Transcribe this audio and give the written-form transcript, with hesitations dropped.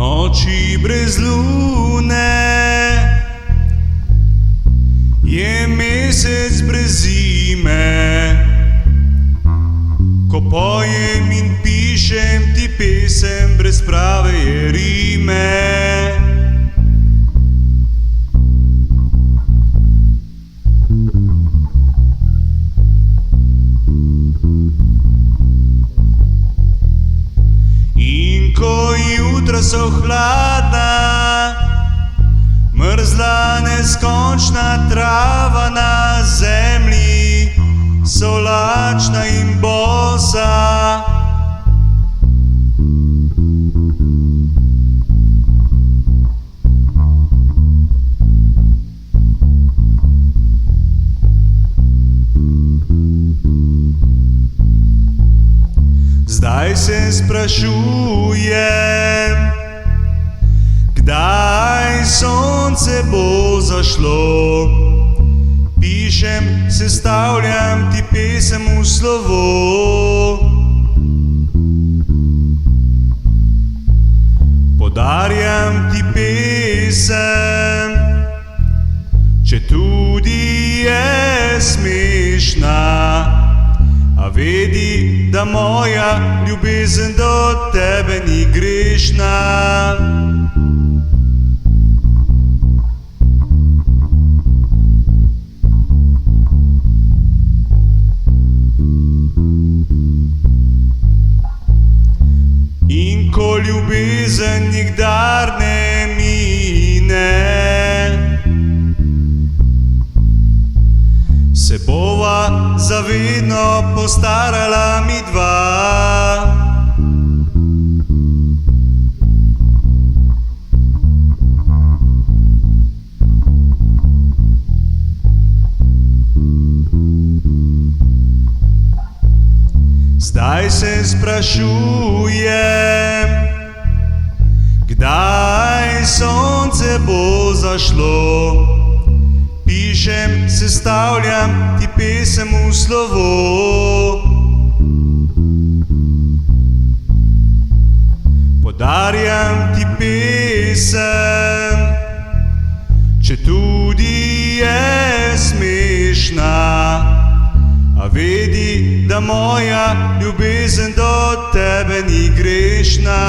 noči brez lune, je mesec brez zime. Ko pojem in pišem ti pesem, brez prave je rime. In ko jutra so hladna, mrzla neskončna trava na zemlji, so lačna in bosa. Zdaj se sprašujem, kdaj sonce bo zašlo. Pišem, sestavljam ti pesem v slovo. Podarjam ti pesem, četudi je smešna, a vedi, da moja ljubezen do tebe ni grešna. In ko ljubezen nikdar ne mine, se bova zavedno postarala midva. Zdaj se sprašujem, kdaj sonce bo zašlo. Pišem, sestavljam ti pesem v slovo. Podarjam ti pesem, četudi je smešna, a vedi, da moja ljubezen do tebe ni grešna.